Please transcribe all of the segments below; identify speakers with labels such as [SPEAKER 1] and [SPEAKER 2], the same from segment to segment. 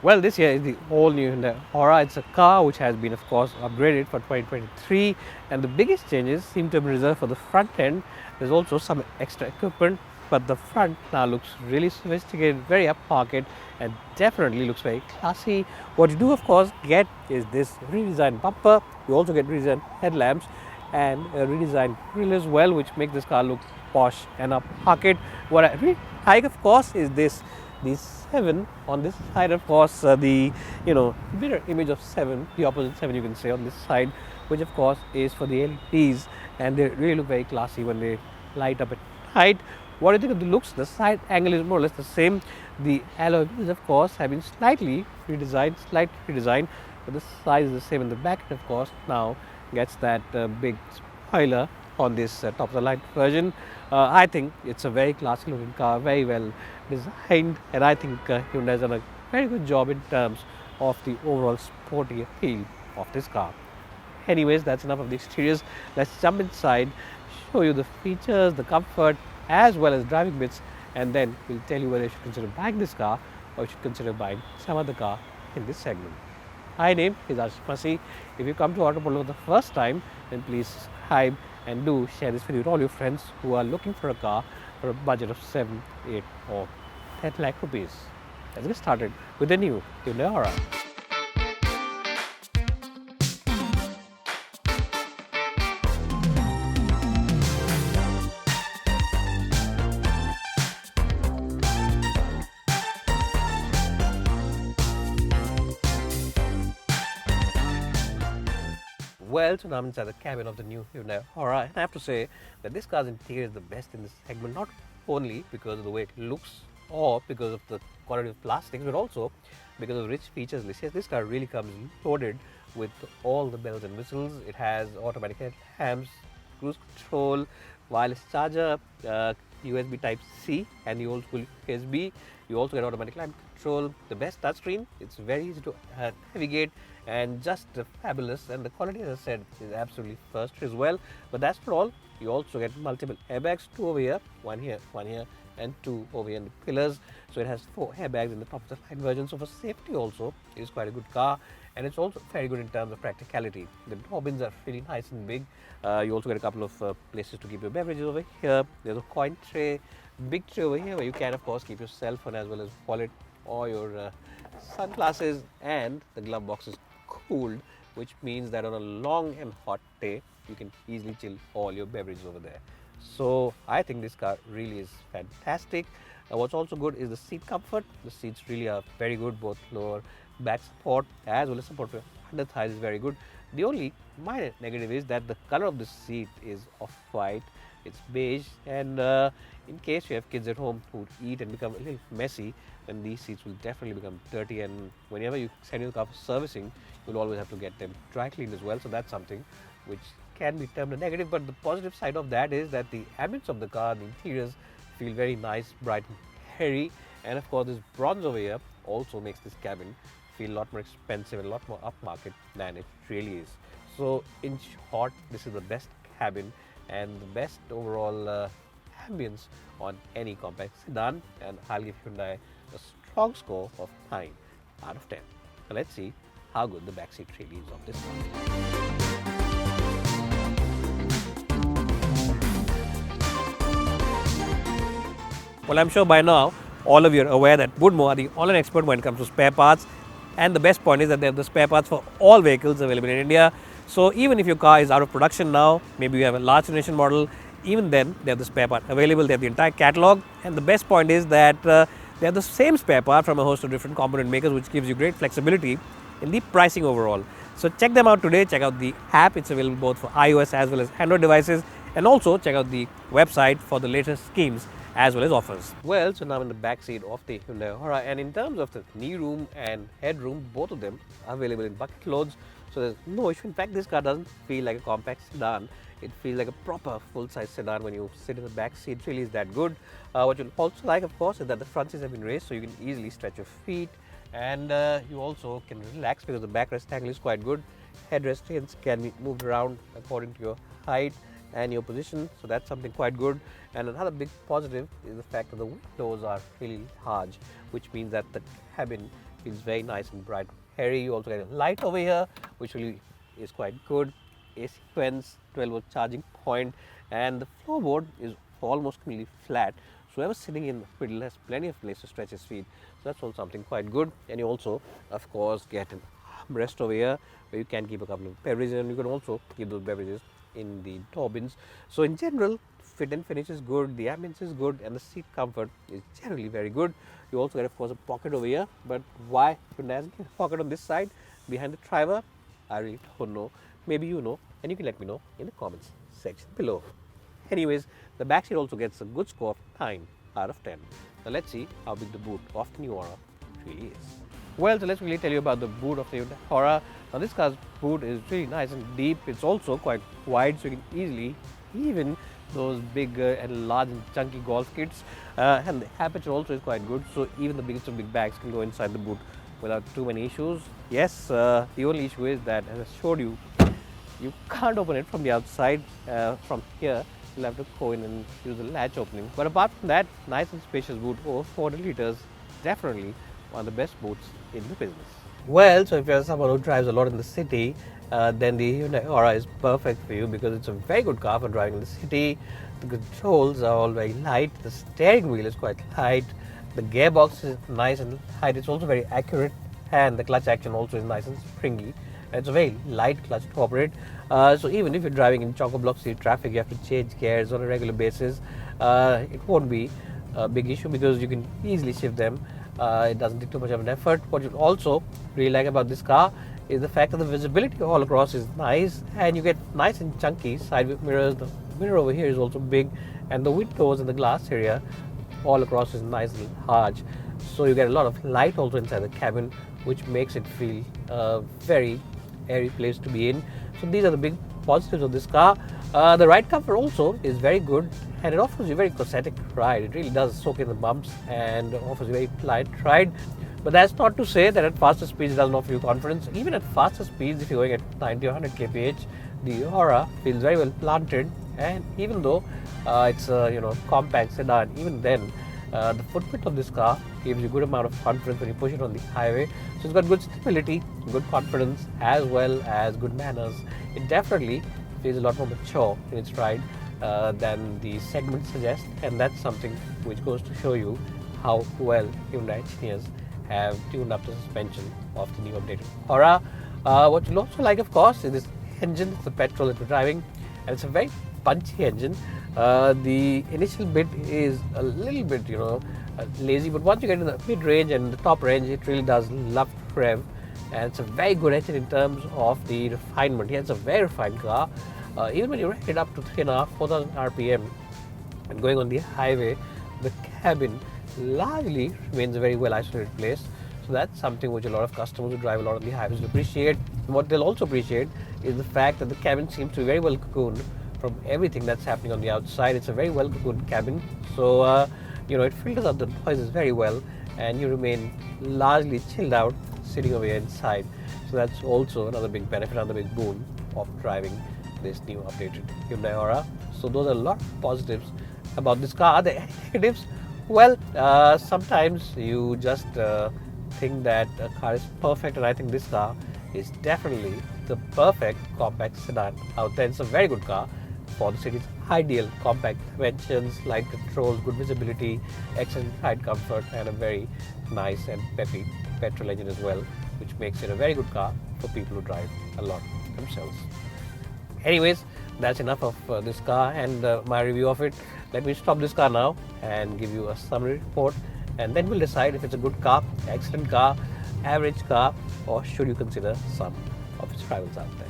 [SPEAKER 1] Well, this here is the all new Hyundai Aura. It's a car which has been, of course, upgraded for 2023, and the biggest changes seem to be reserved for the front end. There's also some extra equipment, but the front now looks really sophisticated, very upmarket, and definitely looks very classy. What you do, of course, get is this redesigned bumper. You also get redesigned headlamps and a redesigned grille as well, which makes this car look posh and upmarket. What I really like, of course, is this the 7 on this side, of course, the mirror image of 7, the opposite 7 you can say on this side, which of course is for the LEDs, and they really look very classy when they light up at night. What do you think of the looks? The side angle is more or less the same. The alloy wheels, of course, have been slightly redesigned, but the size is the same. In the back end, of course, now gets that big spoiler on this top of the line version. I think it's a very classy looking car, very well designed, and I think Hyundai has done a very good job in terms of the overall sporty appeal of this car. Anyways, that's enough of the exteriors. Let's jump inside, show you the features, the comfort, as well as driving bits, and then we'll tell you whether you should consider buying this car or you should consider buying some other car in this segment. My name is Ashish Masih. If you come to Autoportal for the first time, then please subscribe and do share this video with all your friends who are looking for a car for a budget of 7, 8 or 10 lakh rupees. Let's get started with the new Hyundai Aura. Well, so now I'm inside the cabin of the new Hyundai Aura, and I have to say that this car's interior is the best in this segment, not only because of the way it looks or because of the quality of plastics, but also because of rich features. This car really comes loaded with all the bells and whistles. It has automatic headlamps, cruise control, wireless charger, USB Type C, and the old school USB. You also get automatic climate control, the best touchscreen. It's very easy to navigate and just fabulous. And the quality, as I said, is absolutely first as well. But that's not all. You also get multiple airbags, 2 over here, one here, and 2 over here in the pillars. So it has 4 airbags in the top of the line version. So for safety also, it is quite a good car. And it's also very good in terms of practicality. The door bins are really nice and big. You also get a couple of places to keep your beverages over here. There's a coin tray, big tray over here where you can, of course, keep your cell phone as well as wallet or your sunglasses. And the glove box is cooled, which means that on a long and hot day, you can easily chill all your beverages over there. So I think this car really is fantastic. What's also good is the seat comfort. The seats really are very good, both lower back support as well as support for under thighs is very good. The only minor negative is that the color of the seat is off-white. It's beige, and in case you have kids at home who eat and become a little messy, then these seats will definitely become dirty, and whenever you send your car for servicing, you'll always have to get them dry cleaned as well. So that's something which can be termed a negative, but the positive side of that is that the ambience of the car, the interiors feel very nice, bright and airy, and of course this bronze over here also makes this cabin feel a lot more expensive and a lot more upmarket than it really is. So in short, this is the best cabin and the best overall ambience on any compact sedan, and I'll give Hyundai a strong score of 9 out of 10. So let's see how good the backseat really is of this one. Well, I'm sure by now all of you are aware that Woodmo are the online expert when it comes to spare parts, and the best point is that they have the spare parts for all vehicles available in India. So even if your car is out of production now, maybe you have a last generation model, even then they have the spare part available. They have the entire catalog, and the best point is that they have the same spare part from a host of different component makers, which gives you great flexibility in the pricing overall. So check them out today. Check out the app. It's available both for iOS as well as Android devices, and also check out the website for the latest schemes as well as offers. Well, so now I'm in the back seat of the Hyundai Aura, and in terms of the knee room and headroom, both of them are available in bucket loads, so there's no issue. In fact, this car doesn't feel like a compact sedan. It feels like a proper full-size sedan when you sit in the back seat. It really is that good. What you'll also like, of course, is that the front seats have been raised, so you can easily stretch your feet, and you also can relax because the backrest angle is quite good. Headrest can be moved around according to your height and your position, so that's something quite good. And another big positive is the fact that the windows are really large, which means that the cabin feels very nice and bright, airy. You also get a light over here, which really is quite good. AC vents, 12-volt charging point, and the floorboard is almost completely flat. So whoever sitting in the middle has plenty of place to stretch his feet. So that's all something quite good. And you also, of course, get an armrest over here where you can keep a couple of beverages, and you can also keep those beverages in the door bins. So in general, fit and finish is good, the ambience is good, and the seat comfort is generally very good. You also get, of course, a pocket over here. But why Hyundai has a pocket on this side behind the driver, I really don't know. Maybe you know, and you can let me know in the comments section below. Anyways, the back seat also gets a good score of 9 out of 10. Now let's see how big the boot of the new Aura really is. Well, so let's really tell you about the boot of the Hyundai Aura. Now this car's boot is really nice and deep. It's also quite wide, so you can easily even those big and large and chunky golf kits. And the aperture also is quite good, so even the biggest of big bags can go inside the boot without too many issues. Yes, the only issue is that, as I showed you, you can't open it from the outside. From here, you'll have to go in and use the latch opening. But apart from that, nice and spacious boot, over 400 liters, definitely one of the best boots in the business. Well, so if you're someone who drives a lot in the city, then the Hyundai Aura is perfect for you because it's a very good car for driving in the city. The controls are all very light, the steering wheel is quite light, the gearbox is nice and light, it's also very accurate, and the clutch action also is nice and springy. It's a very light clutch to operate. So even if you're driving in chock-a-block city traffic, you have to change gears on a regular basis. It won't be a big issue because you can easily shift them. It doesn't take too much of an effort. What you also really like about this car is the fact that the visibility all across is nice, and you get nice and chunky side view mirrors. The mirror over here is also big, and the windows and the glass area all across is nice and large. So you get a lot of light also inside the cabin, which makes it feel a very airy place to be in. So these are the big positives of this car. The ride comfort also is very good, and it offers you a very cosmetic ride. It really does soak in the bumps and offers you a very light ride. But that's not to say that at faster speeds it doesn't offer you confidence. Even at faster speeds, if you're going at 90 or 100 kph, the Aura feels very well planted. And even though it's a compact sedan, even then the footprint of this car gives you a good amount of confidence when you push it on the highway. So it's got good stability, good confidence, as well as good manners. It definitely feels a lot more mature in its ride than the segment suggests, and that's something which goes to show you how well Hyundai engineers have tuned up the suspension of the new updated Aura. What you'll also like, of course, is this engine. It's the petrol that we're driving, and it's a very punchy engine. The initial bit is a little bit, lazy, but once you get in the mid-range and the top range, it really does love to rev, and it's a very good engine in terms of the refinement. Yeah, it's a very refined car. Even when you rated up to 3,500, 4,000 RPM and going on the highway, the cabin largely remains a very well isolated place. So that's something which a lot of customers who drive a lot on the highways will appreciate. And what they'll also appreciate is the fact that the cabin seems to be very well cocooned from everything that's happening on the outside. It's a very well cocooned cabin, so it filters out the noises very well, and you remain largely chilled out sitting over here inside. So that's also another big benefit, another big boon of driving this new updated Hyundai Aura. So those are a lot of positives about this car. Are there any negatives? Well, sometimes you just think that a car is perfect, and I think this car is definitely the perfect compact sedan out there. It's a very good car for the city's ideal compact dimensions, light controls, good visibility, excellent ride comfort, and a very nice and peppy petrol engine as well, which makes it a very good car for people who drive a lot themselves. Anyways, that's enough of this car and my review of it. Let me stop this car now and give you a summary report, and then we'll decide if it's a good car, excellent car, average car, or should you consider some of its rivals out there.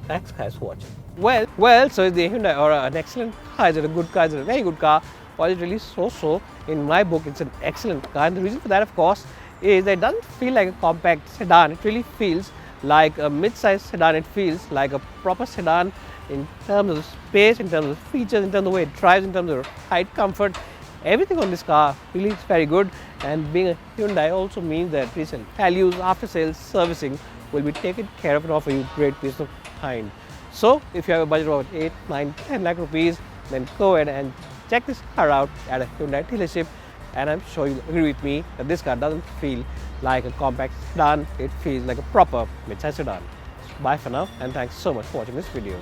[SPEAKER 1] Thanks guys for watching. Well, so is the Hyundai Aura an excellent car? Is it a good car? Is it a very good car? Or is it really so-so? In my book, it's an excellent car, and the reason for that, of course, is that it doesn't feel like a compact sedan. It really feels like a mid-sized sedan. It feels like a proper sedan in terms of the space, in terms of the features, in terms of the way it drives, in terms of ride comfort. Everything on this car really is very good, and being a Hyundai also means that resale values, after-sales servicing will be taken care of and offer you great peace of mind. So if you have a budget of 8, 9, 10 lakh rupees, then go ahead and check this car out at a Hyundai dealership and I'm sure you'll agree with me that this car doesn't feel like a compact sedan, it feels like a proper midsize sedan. Bye for now, and thanks so much for watching this video.